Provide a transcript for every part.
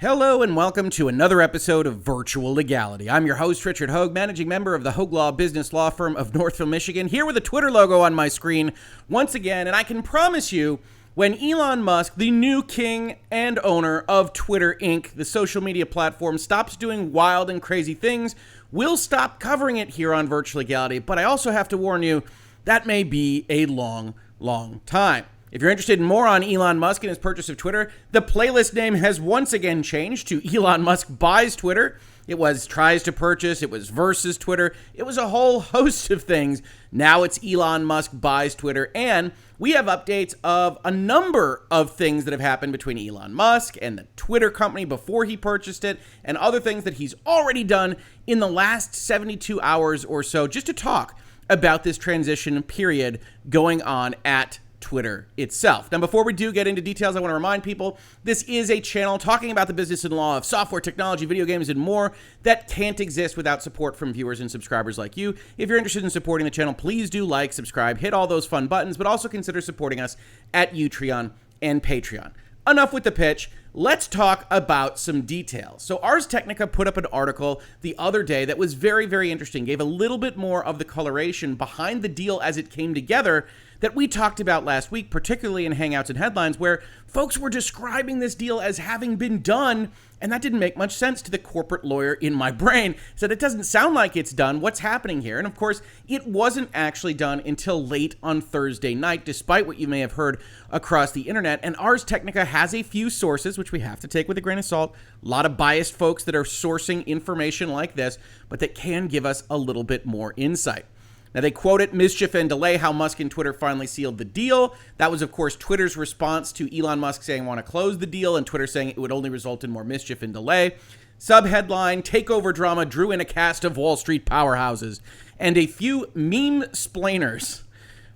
Hello and welcome to another episode of Virtual Legality. I'm your host, Richard Hoeg, managing member of the Hoeg Law business law firm of Northville, Michigan, here with a Twitter logo on my screen once again. And I can promise you, when Elon Musk, the new king and owner of Twitter Inc., the social media platform, stops doing wild and crazy things, we'll stop covering it here on Virtual Legality. But I also have to warn you, that may be a long, long time. If you're interested in more on Elon Musk and his purchase of Twitter, the playlist name has once again changed to Elon Musk Buys Twitter. It was tries to purchase, it was versus Twitter, it was a whole host of things. Now it's Elon Musk Buys Twitter, and we have updates of a number of things that have happened between Elon Musk and the Twitter company before he purchased it, and other things that he's already done in the last 72 hours or so, just to talk about this transition period going on at Twitter itself. Now, before we do get into details, I want to remind people this is a channel talking about the business and law of software, technology, video games, and more that can't exist without support from viewers and subscribers like you. If you're interested in supporting the channel, please do like, subscribe, hit all those fun buttons, but also consider supporting us at Utreon and Patreon. Enough with the pitch. Let's talk about some details. So Ars Technica put up an article the other day that was very, very interesting, gave a little bit more of the coloration behind the deal as it came together that we talked about last week, particularly in Hangouts and Headlines, where folks were describing this deal as having been done, and that didn't make much sense to the corporate lawyer in my brain. Said, it doesn't sound like it's done. What's happening here? And of course, it wasn't actually done until late on Thursday night, despite what you may have heard across the internet. And Ars Technica has a few sources, which we have to take with a grain of salt. A lot of biased folks that are sourcing information like this, but that can give us a little bit more insight. Now, they quoted mischief and delay, how Musk and Twitter finally sealed the deal. That was, of course, Twitter's response to Elon Musk saying want to close the deal, and Twitter saying it would only result in more mischief and delay. Subheadline, Takeover drama drew in a cast of Wall Street powerhouses and a few meme splainers,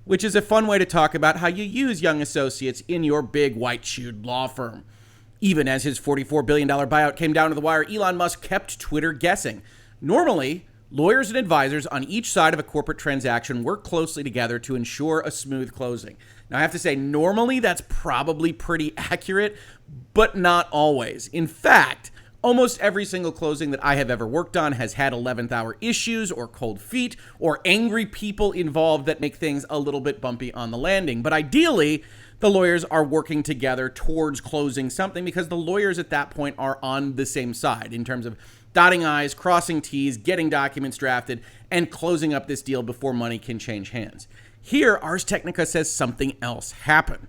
which is a fun way to talk about how you use young associates in your big white-shoed law firm. Even as his $44 billion buyout came down to the wire, Elon Musk kept Twitter guessing. Normally, lawyers and advisors on each side of a corporate transaction work closely together to ensure a smooth closing. Now, I have to say, normally that's probably pretty accurate, but not always. In fact, almost every single closing that I have ever worked on has had 11th hour issues or cold feet or angry people involved that make things a little bit bumpy on the landing. But ideally, the lawyers are working together towards closing something because the lawyers at that point are on the same side in terms of dotting I's, crossing T's, getting documents drafted, and closing up this deal before money can change hands. Here, Ars Technica says something else happened.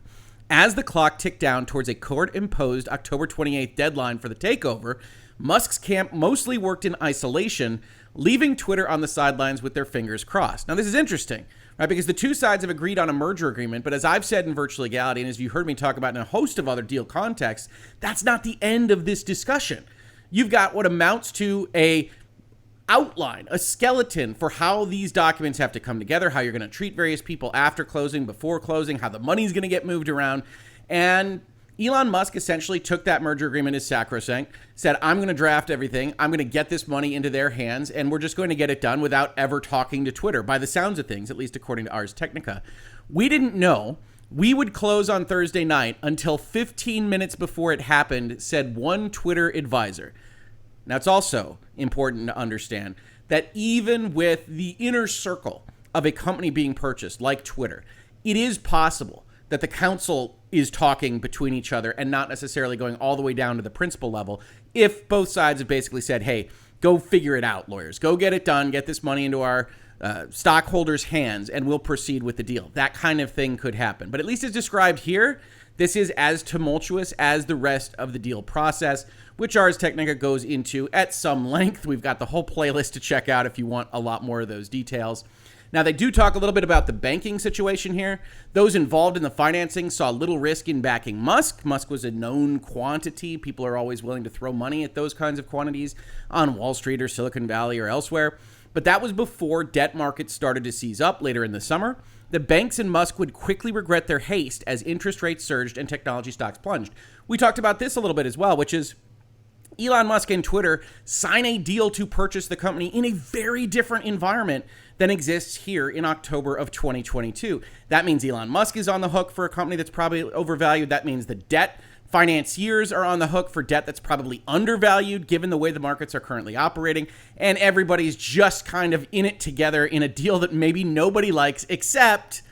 As the clock ticked down towards a court-imposed October 28th deadline for the takeover, Musk's camp mostly worked in isolation, leaving Twitter on the sidelines with their fingers crossed. Now, this is interesting, right? Because the two sides have agreed on a merger agreement, but as I've said in Virtual Legality, and as you heard me talk about in a host of other deal contexts, that's not the end of this discussion. You've got what amounts to a outline, a skeleton for how these documents have to come together, how you're going to treat various people after closing, before closing, how the money's going to get moved around. And Elon Musk essentially took that merger agreement as sacrosanct, said, I'm going to draft everything, I'm going to get this money into their hands, and we're just going to get it done without ever talking to Twitter, by the sounds of things, at least according to Ars Technica. We didn't know we would close on Thursday night until 15 minutes before it happened, said one Twitter advisor. Now, it's also important to understand that even with the inner circle of a company being purchased, like Twitter, it is possible that the counsel is talking between each other and not necessarily going all the way down to the principal level if both sides have basically said, hey, go figure it out, lawyers. Go get it done, get this money into our stockholders' hands, and we'll proceed with the deal. That kind of thing could happen. But at least as described here, this is as tumultuous as the rest of the deal process, which Ars Technica goes into at some length. We've got the whole playlist to check out if you want a lot more of those details. Now, they do talk a little bit about the banking situation here. Those involved in the financing saw little risk in backing Musk. Musk was a known quantity. People are always willing to throw money at those kinds of quantities on Wall Street or Silicon Valley or elsewhere. But that was before debt markets started to seize up later in the summer. The banks and Musk would quickly regret their haste as interest rates surged and technology stocks plunged. We talked about this a little bit as well, which is Elon Musk and Twitter sign a deal to purchase the company in a very different environment than exists here in October of 2022. That means Elon Musk is on the hook for a company that's probably overvalued. That means the debt Financiers are on the hook for debt that's probably undervalued given the way the markets are currently operating, and everybody's just kind of in it together in a deal that maybe nobody likes except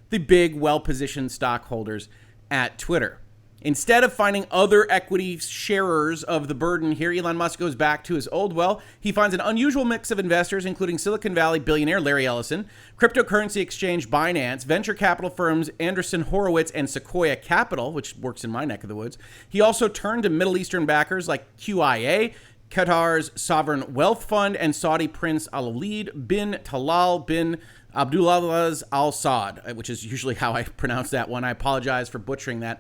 the big, well-positioned stockholders at Twitter. Instead of finding other equity sharers of the burden here, Elon Musk goes back to his old well. He finds an unusual mix of investors, including Silicon Valley billionaire Larry Ellison, cryptocurrency exchange Binance, venture capital firms Andreessen Horowitz and Sequoia Capital, which works in my neck of the woods. He also turned to Middle Eastern backers like QIA, Qatar's sovereign wealth fund, and Saudi Prince Al-Walid bin Talal bin Abdulaziz Al Saud, which is usually how I pronounce that one. I apologize for butchering that,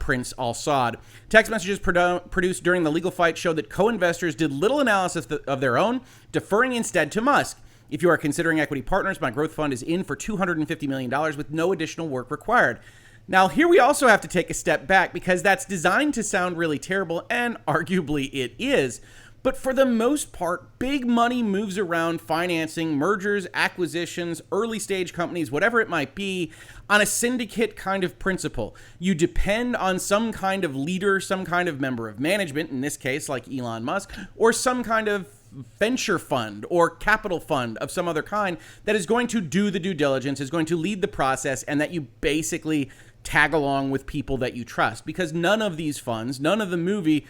Prince Al Saud. Text messages produced during the legal fight showed that co-investors did little analysis of their own, deferring instead to Musk. If you are considering equity partners, my growth fund is in for $250 million with no additional work required. Now, here we also have to take a step back because that's designed to sound really terrible, and arguably it is. But for the most part, big money moves around financing, mergers, acquisitions, early stage companies, whatever it might be, on a syndicate kind of principle. You depend on some kind of leader, some kind of member of management, in this case, like Elon Musk, or some kind of venture fund or capital fund of some other kind that is going to do the due diligence, is going to lead the process, and that you basically tag along with people that you trust. Because none of these funds, none of the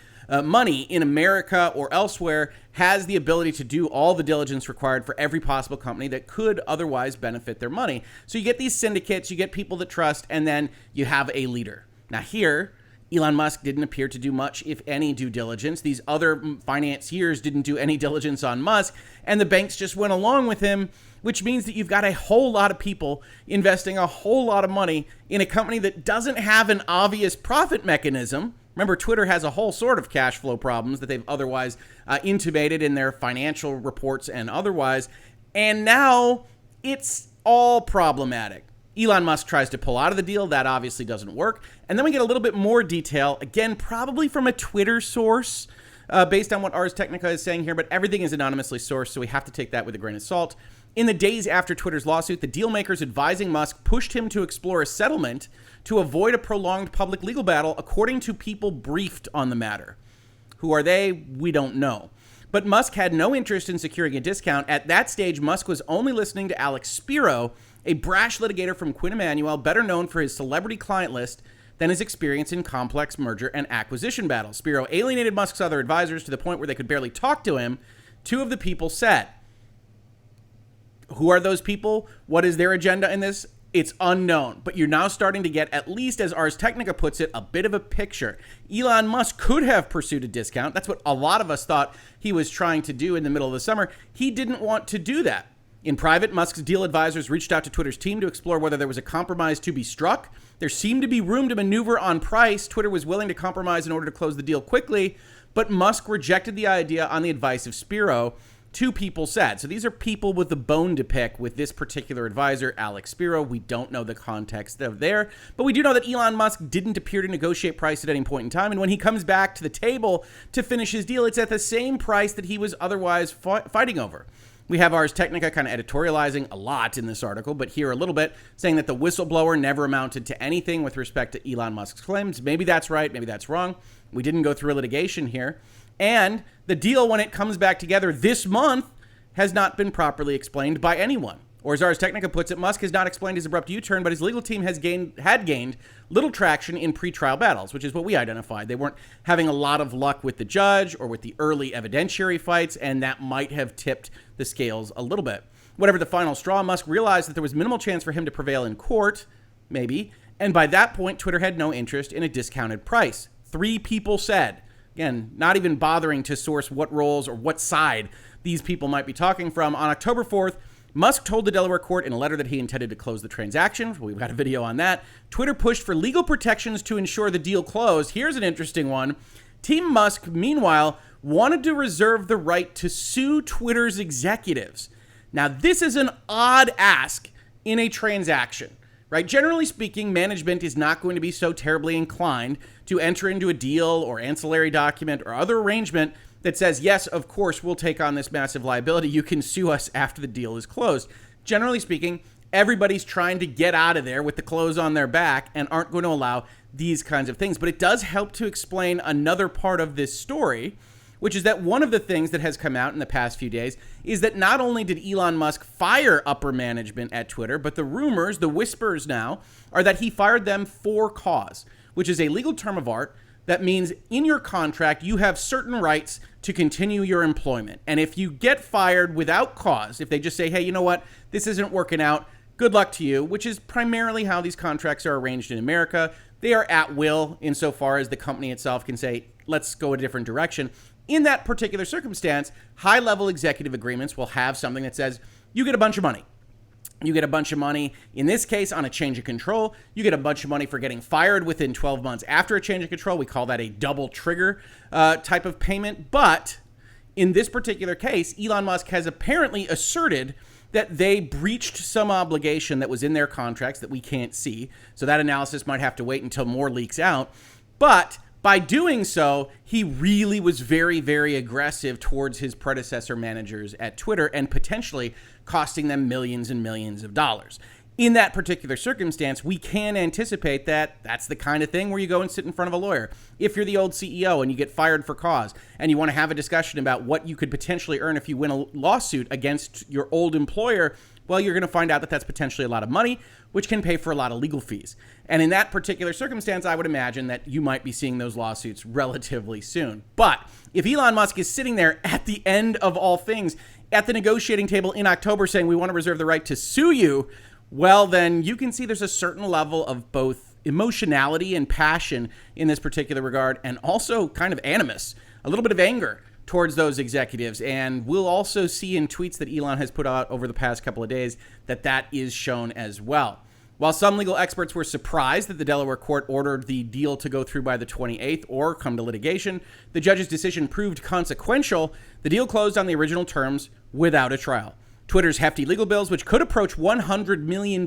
money in America or elsewhere has the ability to do all the diligence required for every possible company that could otherwise benefit their money. So you get these syndicates, you get people that trust, and then you have a leader. Now here, Elon Musk didn't appear to do much, if any, due diligence. These other financiers didn't do any diligence on Musk, and the banks just went along with him, which means that you've got a whole lot of people investing a whole lot of money in a company that doesn't have an obvious profit mechanism. Remember, Twitter has a whole sort of cash flow problems that they've otherwise intimated in their financial reports and otherwise. And now it's all problematic. Elon Musk tries to pull out of the deal. That obviously doesn't work. And then we get a little bit more detail, again, probably from a Twitter source, based on what Ars Technica is saying here, but everything is anonymously sourced, so we have to take that with a grain of salt. In the days after Twitter's lawsuit, the deal makers advising Musk pushed him to explore a settlement to avoid a prolonged public legal battle, according to people briefed on the matter. Who are they? We don't know. But Musk had no interest in securing a discount. At that stage, Musk was only listening to Alex Spiro, a brash litigator from Quinn Emanuel, better known for his celebrity client list than his experience in complex merger and acquisition battles. Spiro alienated Musk's other advisors to the point where they could barely talk to him. Two of the people said, who are those people? What is their agenda in this? It's unknown, but you're now starting to get, at least as Ars Technica puts it, a bit of a picture. Elon Musk could have pursued a discount. That's what a lot of us thought he was trying to do in the middle of the summer. He didn't want to do that. In private, Musk's deal advisors reached out to Twitter's team to explore whether there was a compromise to be struck. There seemed to be room to maneuver on price. Twitter was willing to compromise in order to close the deal quickly, but Musk rejected the idea on the advice of Spiro. Two people said. So these are people with the bone to pick with this particular advisor, Alex Spiro. We don't know the context of there, but we do know that Elon Musk didn't appear to negotiate price at any point in time. And when he comes back to the table to finish his deal, it's at the same price that he was otherwise fighting over. We have Ars Technica kind of editorializing a lot in this article, but here a little bit, saying that the whistleblower never amounted to anything with respect to Elon Musk's claims. Maybe that's right, maybe that's wrong. We didn't go through a litigation here. And the deal, when it comes back together this month, has not been properly explained by anyone. Or as Ars Technica puts it, Musk has not explained his abrupt U-turn, but his legal team had gained little traction in pretrial battles, which is what we identified. They weren't having a lot of luck with the judge or with the early evidentiary fights, and that might have tipped the scales a little bit. Whatever the final straw, Musk realized that there was minimal chance for him to prevail in court, maybe, and by that point, Twitter had no interest in a discounted price. Three people said. Again, not even bothering to source what roles or what side these people might be talking from. On October 4th, Musk told the Delaware court in a letter that he intended to close the transaction. We've got a video on that. Twitter pushed for legal protections to ensure the deal closed. Here's an interesting one. Team Musk, meanwhile, wanted to reserve the right to sue Twitter's executives. Now, this is an odd ask in a transaction, right? Generally speaking, management is not going to be so terribly inclined to enter into a deal or ancillary document or other arrangement that says, yes, of course, we'll take on this massive liability. You can sue us after the deal is closed. Generally speaking, everybody's trying to get out of there with the clothes on their back and aren't going to allow these kinds of things. But it does help to explain another part of this story, which is that one of the things that has come out in the past few days is that not only did Elon Musk fire upper management at Twitter, but the rumors, the whispers now, are that he fired them for cause, which is a legal term of art that means in your contract, you have certain rights to continue your employment. And if you get fired without cause, if they just say, hey, you know what, this isn't working out, good luck to you, which is primarily how these contracts are arranged in America. They are at will insofar as the company itself can say, let's go a different direction. In that particular circumstance, high-level executive agreements will have something that says, you get a bunch of money. You get a bunch of money, in this case, on a change of control. You get a bunch of money for getting fired within 12 months after a change of control. We call that a double trigger type of payment. But in this particular case, Elon Musk has apparently asserted that they breached some obligation that was in their contracts that we can't see. So that analysis might have to wait until more leaks out. But by doing so, he really was very, very aggressive towards his predecessor managers at Twitter and potentially costing them millions and millions of dollars. In that particular circumstance, we can anticipate that that's the kind of thing where you go and sit in front of a lawyer. If you're the old CEO and you get fired for cause and you want to have a discussion about what you could potentially earn if you win a lawsuit against your old employer, well, you're going to find out that that's potentially a lot of money, which can pay for a lot of legal fees. And in that particular circumstance, I would imagine that you might be seeing those lawsuits relatively soon. But if Elon Musk is sitting there at the end of all things, at the negotiating table in October saying we want to reserve the right to sue you, well, then you can see there's a certain level of both emotionality and passion in this particular regard, and also kind of animus, a little bit of anger towards those executives. And we'll also see in tweets that Elon has put out over the past couple of days that that is shown as well. While some legal experts were surprised that the Delaware court ordered the deal to go through by the 28th or come to litigation, the judge's decision proved consequential. The deal closed on the original terms without a trial. Twitter's hefty legal bills, which could approach $100 million,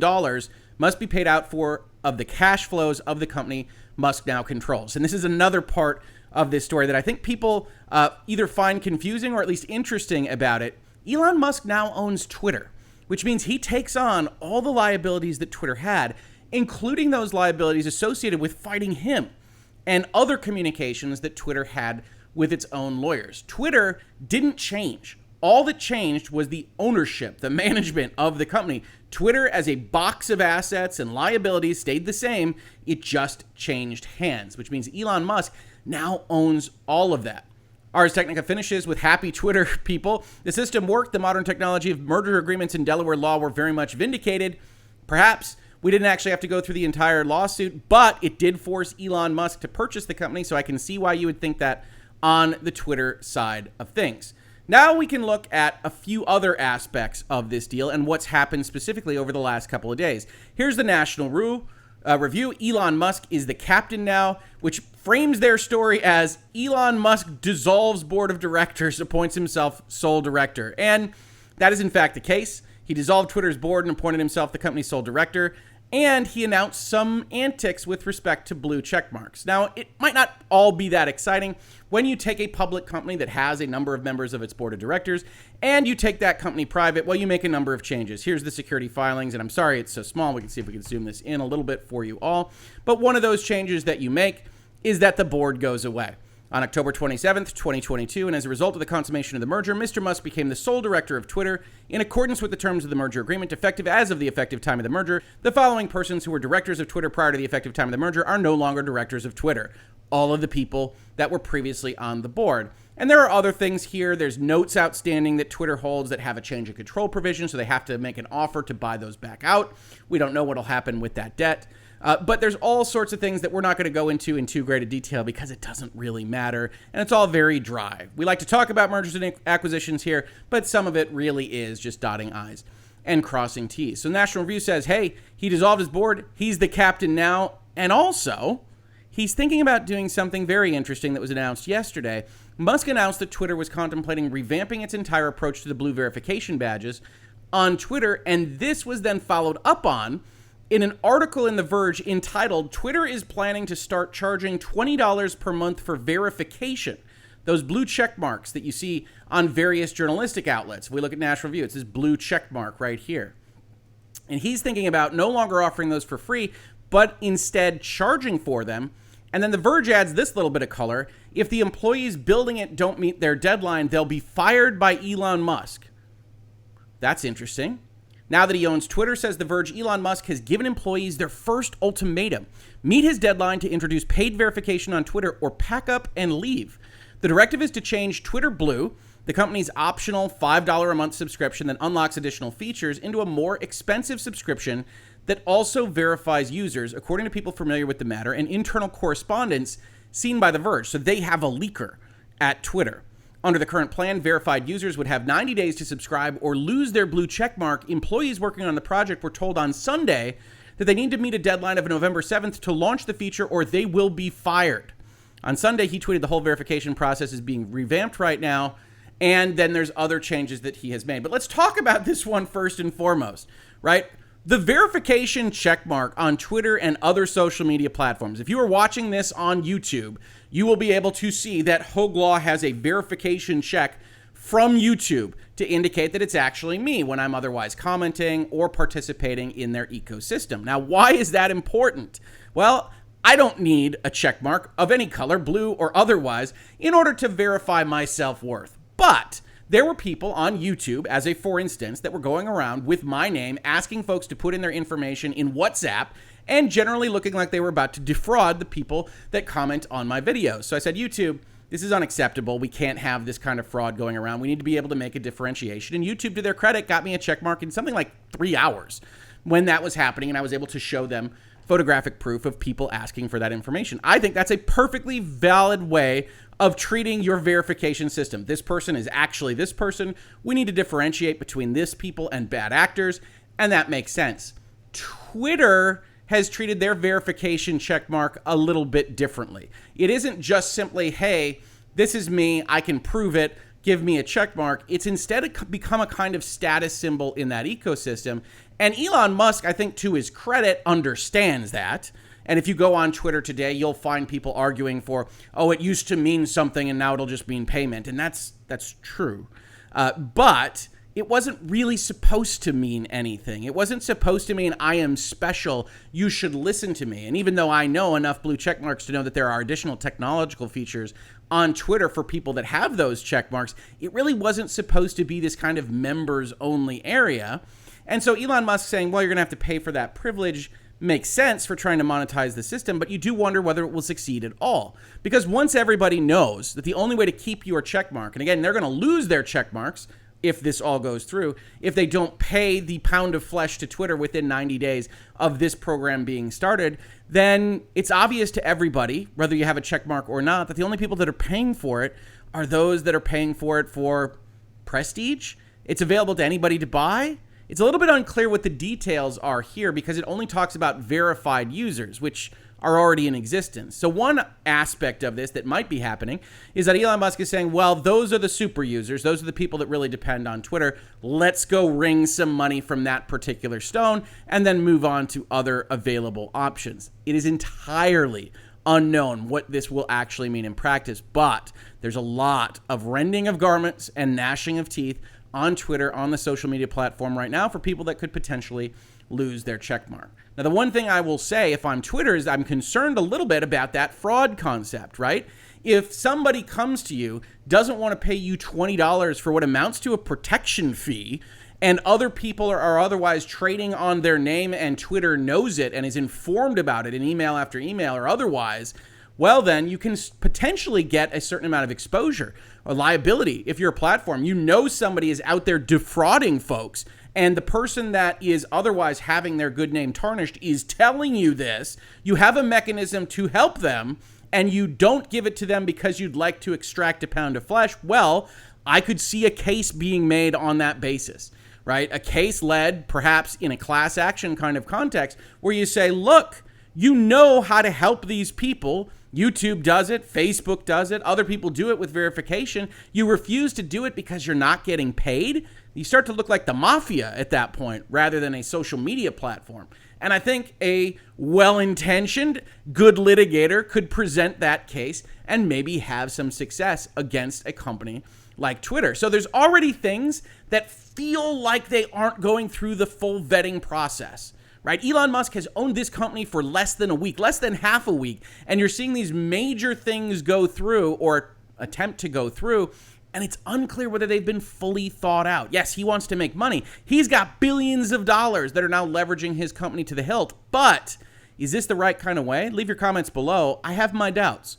must be paid out for of the cash flows of the company Musk now controls. And this is another part of this story that I think people either find confusing or at least interesting about it. Elon Musk now owns Twitter, which means he takes on all the liabilities that Twitter had, including those liabilities associated with fighting him and other communications that Twitter had with its own lawyers. Twitter didn't change. All that changed was the ownership, the management of the company. Twitter as a box of assets and liabilities stayed the same. It just changed hands, which means Elon Musk now owns all of that. Ars Technica finishes with happy Twitter people. The system worked. The modern technology of merger agreements in Delaware law were very much vindicated. Perhaps we didn't actually have to go through the entire lawsuit, but it did force Elon Musk to purchase the company, so I can see why you would think that on the Twitter side of things. Now we can look at a few other aspects of this deal and what's happened specifically over the last couple of days. Here's the National Review. Elon Musk is the captain now, which frames their story as Elon Musk dissolves board of directors, appoints himself sole director. And that is in fact the case. He dissolved Twitter's board and appointed himself the company's sole director. And he announced some antics with respect to blue check marks. Now, it might not all be that exciting. When you take a public company that has a number of members of its board of directors and you take that company private, well, you make a number of changes. Here's the security filings, and I'm sorry it's so small. We can see if we can zoom this in a little bit for you all. But one of those changes that you make is that the board goes away. On October 27th, 2022, and as a result of the consummation of the merger, Mr. Musk became the sole director of Twitter in accordance with the terms of the merger agreement, effective as of the effective time of the merger. The following persons who were directors of Twitter prior to the effective time of the merger are no longer directors of Twitter. All of the people that were previously on the board. And there are other things here. There's notes outstanding that Twitter holds that have a change of control provision, so they have to make an offer to buy those back out. We don't know what will happen with that debt. But there's all sorts of things that we're not going to go into in too great a detail because it doesn't really matter, and it's all very dry. We like to talk about mergers and acquisitions here, but some of it really is just dotting I's and crossing T's. So National Review says, hey, he dissolved his board, he's the captain now, and also he's thinking about doing something very interesting that was announced yesterday. Musk announced that Twitter was contemplating revamping its entire approach to the blue verification badges on Twitter, and this was then followed up on in an article in The Verge entitled, Twitter is planning to start charging $20 per month for verification. Those blue check marks that you see on various journalistic outlets. If we look at National Review, it's this blue check mark right here. And he's thinking about no longer offering those for free, but instead charging for them. And then The Verge adds this little bit of color. If the employees building it don't meet their deadline, they'll be fired by Elon Musk. That's interesting. Now that he owns Twitter, says The Verge, Elon Musk has given employees their first ultimatum. Meet his deadline to introduce paid verification on Twitter or pack up and leave. The directive is to change Twitter Blue, the company's optional $5 a month subscription that unlocks additional features, into a more expensive subscription that also verifies users, according to people familiar with the matter and internal correspondence seen by The Verge. So they have a leaker at Twitter. Under the current plan, verified users would have 90 days to subscribe or lose their blue checkmark. Employees working on the project were told on Sunday that they need to meet a deadline of November 7th to launch the feature or they will be fired. On Sunday, he tweeted the whole verification process is being revamped right now, and then there's other changes that he has made. But let's talk about this one first and foremost, right? The verification checkmark on Twitter and other social media platforms. If you are watching this on YouTube, you will be able to see that Hoeg Law has a verification check from YouTube to indicate that it's actually me when I'm otherwise commenting or participating in their ecosystem. Now, why is that important? Well, I don't need a checkmark of any color, blue or otherwise, in order to verify my self-worth. But there were people on YouTube, as a for instance, that were going around with my name asking folks to put in their information in WhatsApp and generally looking like they were about to defraud the people that comment on my videos. So I said, YouTube, this is unacceptable. We can't have this kind of fraud going around. We need to be able to make a differentiation. And YouTube, to their credit, got me a check mark in something like 3 hours when that was happening, and I was able to show them photographic proof of people asking for that information. I think that's a perfectly valid way of treating your verification system. This person is actually this person. We need to differentiate between this people and bad actors, and that makes sense. Twitter has treated their verification checkmark a little bit differently. It isn't just simply, hey, this is me, I can prove it, give me a checkmark. It's instead become a kind of status symbol in that ecosystem. And Elon Musk, I think to his credit, understands that. And if you go on Twitter today, you'll find people arguing for, oh, it used to mean something and now it'll just mean payment. And that's true. But it wasn't really supposed to mean anything. It wasn't supposed to mean I am special, you should listen to me. And even though I know enough blue check marks to know that there are additional technological features on Twitter for people that have those check marks, it really wasn't supposed to be this kind of members-only area. And so Elon Musk saying, well, you're going to have to pay for that privilege makes sense for trying to monetize the system, but you do wonder whether it will succeed at all. Because once everybody knows that the only way to keep your check mark, and again, they're going to lose their check marks if this all goes through, if they don't pay the pound of flesh to Twitter within 90 days of this program being started, then it's obvious to everybody, whether you have a check mark or not, that the only people that are paying for it are those that are paying for it for prestige. It's available to anybody to buy. It's a little bit unclear what the details are here because it only talks about verified users, which are already in existence. So one aspect of this that might be happening is that Elon Musk is saying, well, those are the super users. Those are the people that really depend on Twitter. Let's go wring some money from that particular stone and then move on to other available options. It is entirely unknown what this will actually mean in practice, but there's a lot of rending of garments and gnashing of teeth on Twitter, on the social media platform right now for people that could potentially lose their check mark. Now, the one thing I will say if I'm Twitter is I'm concerned a little bit about that fraud concept, right? If somebody comes to you, doesn't want to pay you $20 for what amounts to a protection fee, and other people are otherwise trading on their name and Twitter knows it and is informed about it in email after email or otherwise, well, then you can potentially get a certain amount of exposure or liability. If you're a platform, you know somebody is out there defrauding folks, and the person that is otherwise having their good name tarnished is telling you this, you have a mechanism to help them, and you don't give it to them because you'd like to extract a pound of flesh, well, I could see a case being made on that basis, right? A case led perhaps in a class action kind of context where you say, look, you know how to help these people. YouTube does it, Facebook does it, other people do it with verification. You refuse to do it because you're not getting paid. You start to look like the mafia at that point rather than a social media platform. And I think a well-intentioned, good litigator could present that case and maybe have some success against a company like Twitter. So there's already things that feel like they aren't going through the full vetting process, right? Elon Musk has owned this company for less than a week, less than half a week, and you're seeing these major things go through or attempt to go through, and it's unclear whether they've been fully thought out. Yes, he wants to make money. He's got billions of dollars that are now leveraging his company to the hilt, but is this the right kind of way? Leave your comments below. I have my doubts.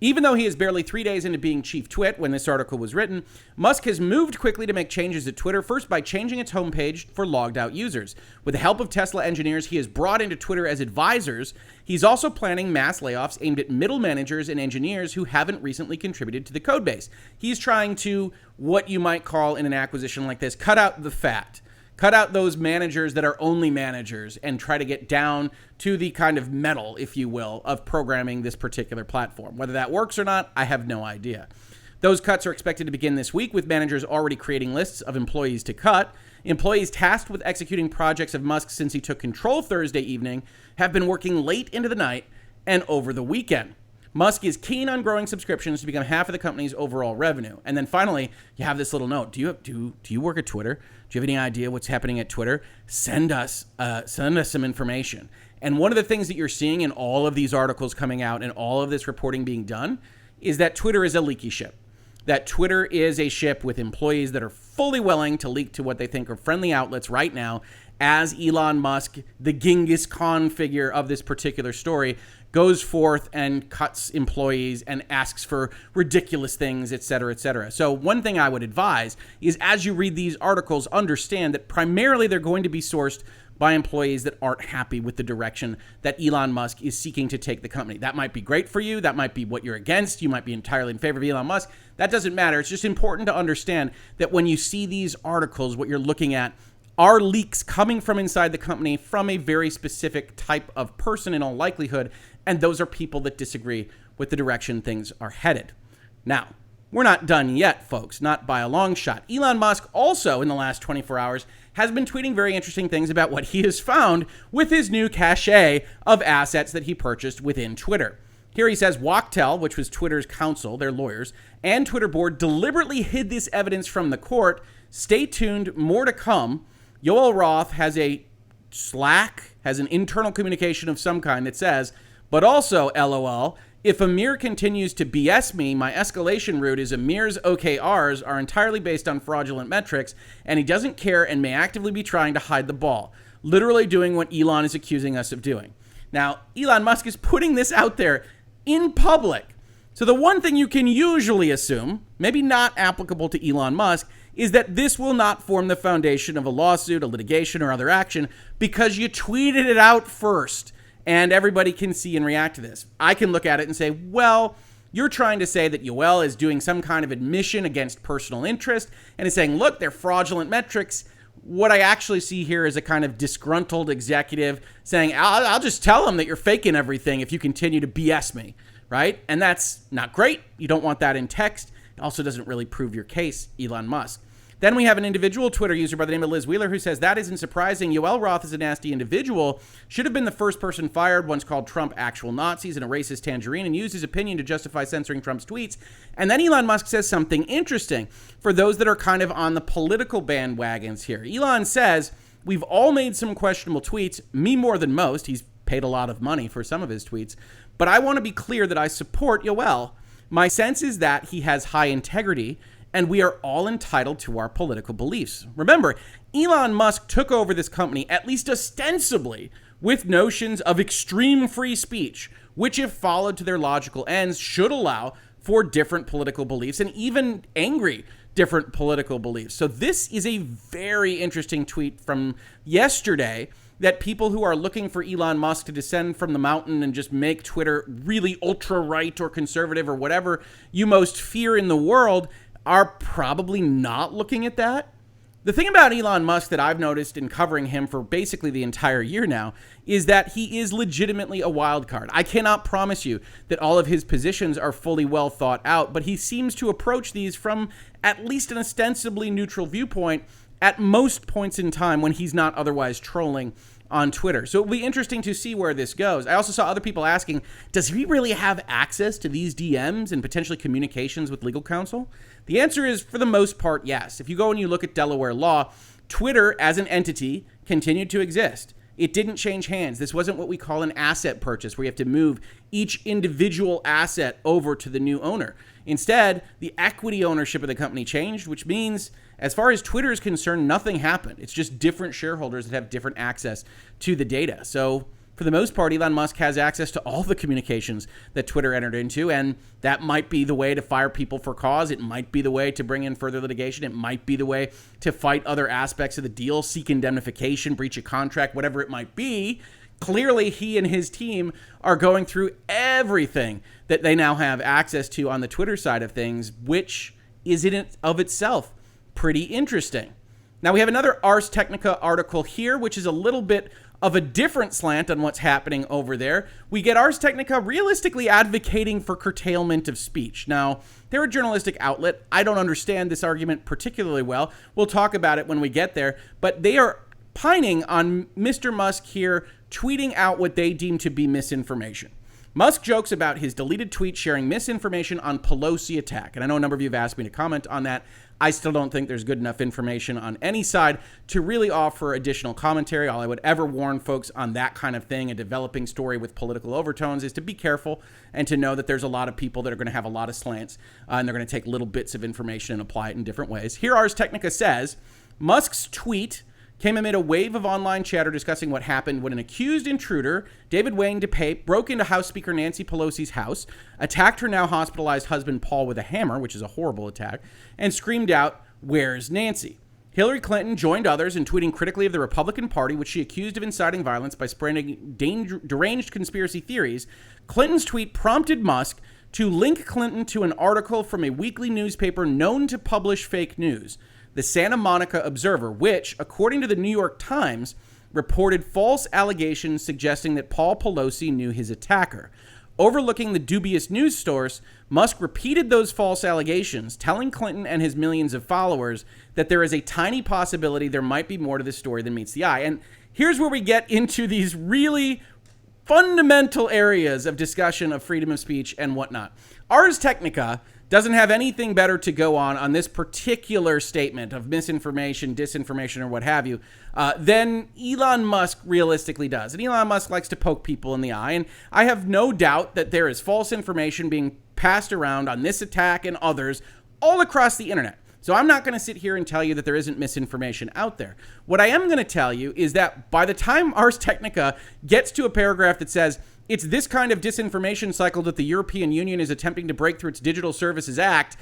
Even though he is barely 3 days into being chief twit when this article was written, Musk has moved quickly to make changes at Twitter, first by changing its homepage for logged out users. With the help of Tesla engineers he has brought into Twitter as advisors, he's also planning mass layoffs aimed at middle managers and engineers who haven't recently contributed to the codebase. He's trying to, what you might call in an acquisition like this, cut out the fat. Cut out those managers that are only managers and try to get down to the kind of metal, if you will, of programming this particular platform. Whether that works or not, I have no idea. Those cuts are expected to begin this week, with managers already creating lists of employees to cut. Employees tasked with executing projects of Musk since he took control Thursday evening have been working late into the night and over the weekend. Musk is keen on growing subscriptions to become half of the company's overall revenue. And then finally, you have this little note. Do you work at Twitter? Do you have any idea what's happening at Twitter? Send us some information. And one of the things that you're seeing in all of these articles coming out and all of this reporting being done is that Twitter is a leaky ship. That Twitter is a ship with employees that are fully willing to leak to what they think are friendly outlets right now, as Elon Musk, the Genghis Khan figure of this particular story, goes forth and cuts employees and asks for ridiculous things, et cetera, et cetera. So one thing I would advise is, as you read these articles, understand that primarily they're going to be sourced by employees that aren't happy with the direction that Elon Musk is seeking to take the company. That might be great for you. That might be what you're against. You might be entirely in favor of Elon Musk. That doesn't matter. It's just important to understand that when you see these articles, what you're looking at are leaks coming from inside the company from a very specific type of person in all likelihood, and those are people that disagree with the direction things are headed. Now, we're not done yet, folks, not by a long shot. Elon Musk also, in the last 24 hours, has been tweeting very interesting things about what he has found with his new cache of assets that he purchased within Twitter. Here he says, Wachtell, which was Twitter's counsel, their lawyers, and Twitter board deliberately hid this evidence from the court. Stay tuned, more to come. Yoel Roth has a Slack, has an internal communication of some kind that says, but also, LOL, if Amir continues to BS me, my escalation route is Amir's OKRs are entirely based on fraudulent metrics, and he doesn't care and may actively be trying to hide the ball, literally doing what Elon is accusing us of doing. Now, Elon Musk is putting this out there in public. So the one thing you can usually assume, maybe not applicable to Elon Musk, is that this will not form the foundation of a lawsuit, a litigation, or other action because you tweeted it out first and everybody can see and react to this. I can look at it and say, well, you're trying to say that Yoel is doing some kind of admission against personal interest and is saying, look, they're fraudulent metrics. What I actually see here is a kind of disgruntled executive saying, I'll just tell them that you're faking everything if you continue to BS me, right? And that's not great. You don't want that in text. It also doesn't really prove your case, Elon Musk. Then we have an individual Twitter user by the name of Liz Wheeler who says, that isn't surprising. Yoel Roth is a nasty individual. Should have been the first person fired, once called Trump actual Nazis and a racist tangerine, and used his opinion to justify censoring Trump's tweets. And then Elon Musk says something interesting for those that are kind of on the political bandwagons here. Elon says, we've all made some questionable tweets, me more than most. He's paid a lot of money for some of his tweets. But I want to be clear that I support Yoel. My sense is that he has high integrity, and we are all entitled to our political beliefs. Remember, Elon Musk took over this company, at least ostensibly, with notions of extreme free speech, which, if followed to their logical ends, should allow for different political beliefs and even angry different political beliefs. So this is a very interesting tweet from yesterday that people who are looking for Elon Musk to descend from the mountain and just make Twitter really ultra-right or conservative or whatever you most fear in the world are probably not looking at that. The thing about Elon Musk that I've noticed in covering him for basically the entire year now is that he is legitimately a wild card. I cannot promise you that all of his positions are fully well thought out, but he seems to approach these from at least an ostensibly neutral viewpoint at most points in time when he's not otherwise trolling on Twitter. So it'll be interesting to see where this goes. I also saw other people asking, does he really have access to these DMs and potentially communications with legal counsel? The answer is, for the most part, yes. If you go and you look at Delaware law, Twitter as an entity continued to exist. It didn't change hands. This wasn't what we call an asset purchase, where you have to move each individual asset over to the new owner. Instead, the equity ownership of the company changed, which means, as far as Twitter is concerned, nothing happened. It's just different shareholders that have different access to the data. So for the most part, Elon Musk has access to all the communications that Twitter entered into, and that might be the way to fire people for cause. It might be the way to bring in further litigation. It might be the way to fight other aspects of the deal, seek indemnification, breach of contract, whatever it might be. Clearly, he and his team are going through everything that they now have access to on the Twitter side of things, which is in and of itself pretty interesting. Now, we have another Ars Technica article here, which is a little bit of a different slant on what's happening over there. We get Ars Technica realistically advocating for curtailment of speech. Now, they're a journalistic outlet. I don't understand this argument particularly well. We'll talk about it when we get there. But they are pining on Mr. Musk here tweeting out what they deem to be misinformation. Musk jokes about his deleted tweet sharing misinformation on Pelosi attack. And I know a number of you have asked me to comment on that. I still don't think there's good enough information on any side to really offer additional commentary. All I would ever warn folks on that kind of thing, a developing story with political overtones, is to be careful and to know that there's a lot of people that are going to have a lot of slants and they're going to take little bits of information and apply it in different ways. Here, Ars Technica says, Musk's tweet came amid a wave of online chatter discussing what happened when an accused intruder, David Wayne DePape, broke into House Speaker Nancy Pelosi's house, attacked her now hospitalized husband Paul with a hammer, which is a horrible attack, and screamed out, "Where's Nancy?" Hillary Clinton joined others in tweeting critically of the Republican Party, which she accused of inciting violence by spreading deranged conspiracy theories. Clinton's tweet prompted Musk to link Clinton to an article from a weekly newspaper known to publish fake news, the Santa Monica Observer, which, according to the New York Times, reported false allegations suggesting that Paul Pelosi knew his attacker. Overlooking the dubious news source, Musk repeated those false allegations, telling Clinton and his millions of followers that there is a tiny possibility there might be more to this story than meets the eye. And here's where we get into these really fundamental areas of discussion of freedom of speech and whatnot. Ars Technica doesn't have anything better to go on this particular statement of misinformation, disinformation, or what have you, than Elon Musk realistically does. And Elon Musk likes to poke people in the eye, and I have no doubt that there is false information being passed around on this attack and others all across the internet. So I'm not going to sit here and tell you that there isn't misinformation out there. What I am going to tell you is that by the time Ars Technica gets to a paragraph that says, it's this kind of disinformation cycle that the European Union is attempting to break through its Digital Services Act,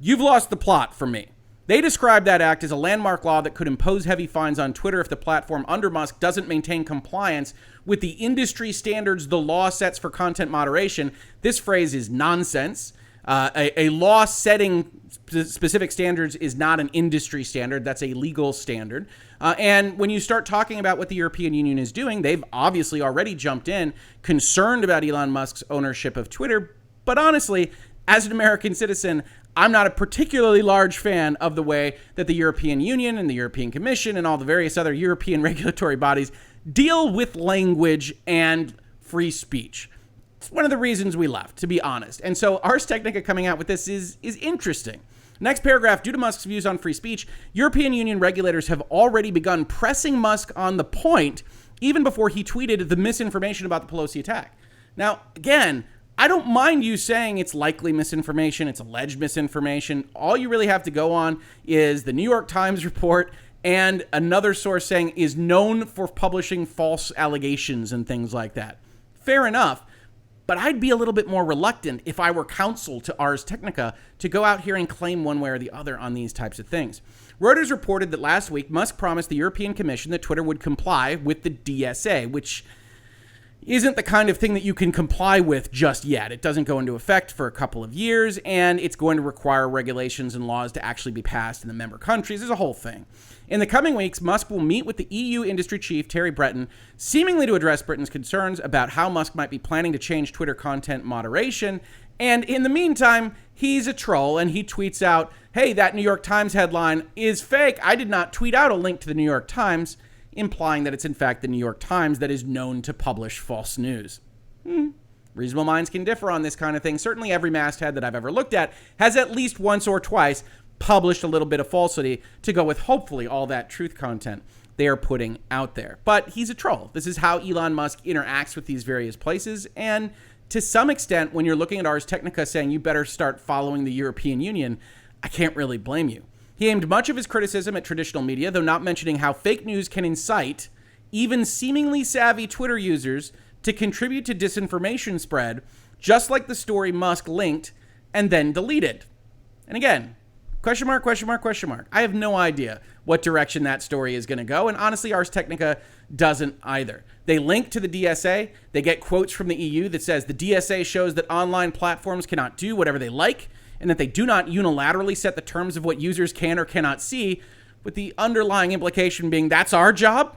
you've lost the plot for me. They describe that act as a landmark law that could impose heavy fines on Twitter if the platform under Musk doesn't maintain compliance with the industry standards the law sets for content moderation. This phrase is nonsense. A law setting specific standards is not an industry standard. That's a legal standard. And when you start talking about what the European Union is doing, they've obviously already jumped in, concerned about Elon Musk's ownership of Twitter. But honestly, as an American citizen, I'm not a particularly large fan of the way that the European Union and the European Commission and all the various other European regulatory bodies deal with language and free speech. It's one of the reasons we left, to be honest. And so Ars Technica coming out with this is interesting. Next paragraph, due to Musk's views on free speech, European Union regulators have already begun pressing Musk on the point, even before he tweeted the misinformation about the Pelosi attack. Now, again, I don't mind you saying it's likely misinformation, it's alleged misinformation. All you really have to go on is the New York Times report and another source saying is known for publishing false allegations and things like that. Fair enough. But I'd be a little bit more reluctant if I were counsel to Ars Technica to go out here and claim one way or the other on these types of things. Reuters reported that last week, Musk promised the European Commission that Twitter would comply with the DSA, which isn't the kind of thing that you can comply with just yet. It doesn't go into effect for a couple of years, and it's going to require regulations and laws to actually be passed in the member countries. There's a whole thing. In the coming weeks, Musk will meet with the EU industry chief, Terry Breton, seemingly to address Britain's concerns about how Musk might be planning to change Twitter content moderation. And in the meantime, he's a troll and he tweets out, hey, that New York Times headline is fake. I did not tweet out a link to the New York Times. implying that it's in fact the New York Times that is known to publish false news. Reasonable minds can differ on this kind of thing. Certainly every masthead that I've ever looked at has at least once or twice published a little bit of falsity to go with hopefully all that truth content they are putting out there. But he's a troll. This is how Elon Musk interacts with these various places. And to some extent, when you're looking at Ars Technica saying you better start following the European Union, I can't really blame you. He aimed much of his criticism at traditional media, though not mentioning how fake news can incite even seemingly savvy Twitter users to contribute to disinformation spread, just like the story Musk linked and then deleted. And again, question mark, question mark, question mark. I have no idea what direction that story is going to go, and honestly, Ars Technica doesn't either. They link to the DSA, they get quotes from the EU that says the DSA shows that online platforms cannot do whatever they like, and that they do not unilaterally set the terms of what users can or cannot see, with the underlying implication being that's our job?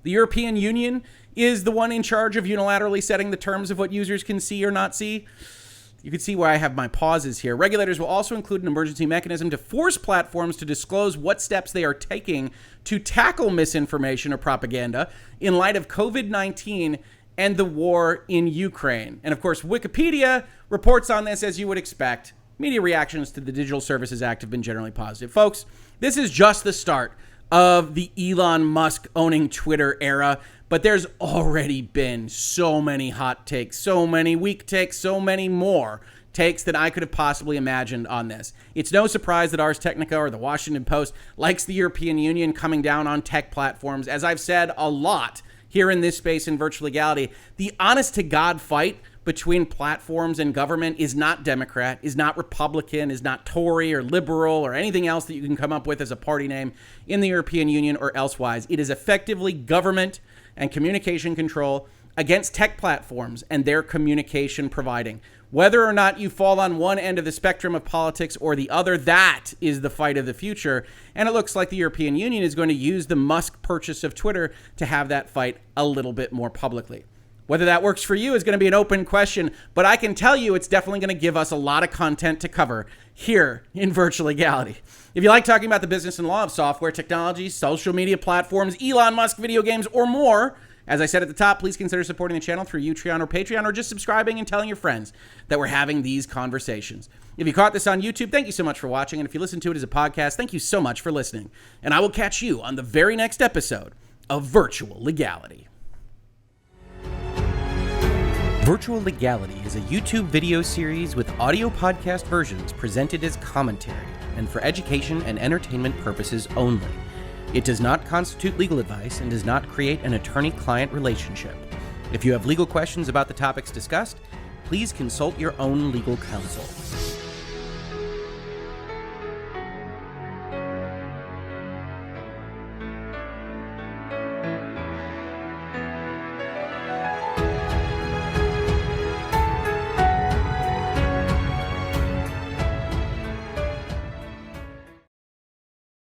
The European Union is the one in charge of unilaterally setting the terms of what users can see or not see? You can see why I have my pauses here. Regulators will also include an emergency mechanism to force platforms to disclose what steps they are taking to tackle misinformation or propaganda in light of COVID-19 and the war in Ukraine. And of course, Wikipedia reports on this as you would expect. Media reactions to the Digital Services Act have been generally positive. Folks, this is just the start of the Elon Musk owning Twitter era, but there's already been so many hot takes, so many weak takes, so many more takes than I could have possibly imagined on this. It's no surprise that Ars Technica or the Washington Post likes the European Union coming down on tech platforms. As I've said a lot here in this space in Virtual Legality, the honest-to-God fight between platforms and government is not Democrat, is not Republican, is not Tory or liberal or anything else that you can come up with as a party name in the European Union or elsewise. It is effectively government and communication control against tech platforms and their communication providing. Whether or not you fall on one end of the spectrum of politics or the other, that is the fight of the future. And it looks like the European Union is going to use the Musk purchase of Twitter to have that fight a little bit more publicly. Whether that works for you is going to be an open question, but I can tell you it's definitely going to give us a lot of content to cover here in Virtual Legality. If you like talking about the business and law of software, technology, social media platforms, Elon Musk video games, or more, as I said at the top, please consider supporting the channel through Utreon or Patreon, or just subscribing and telling your friends that we're having these conversations. If you caught this on YouTube, thank you so much for watching, and if you listen to it as a podcast, thank you so much for listening. And I will catch you on the very next episode of Virtual Legality. Virtual Legality is a YouTube video series with audio podcast versions presented as commentary and for education and entertainment purposes only. It does not constitute legal advice and does not create an attorney-client relationship. If you have legal questions about the topics discussed, please consult your own legal counsel.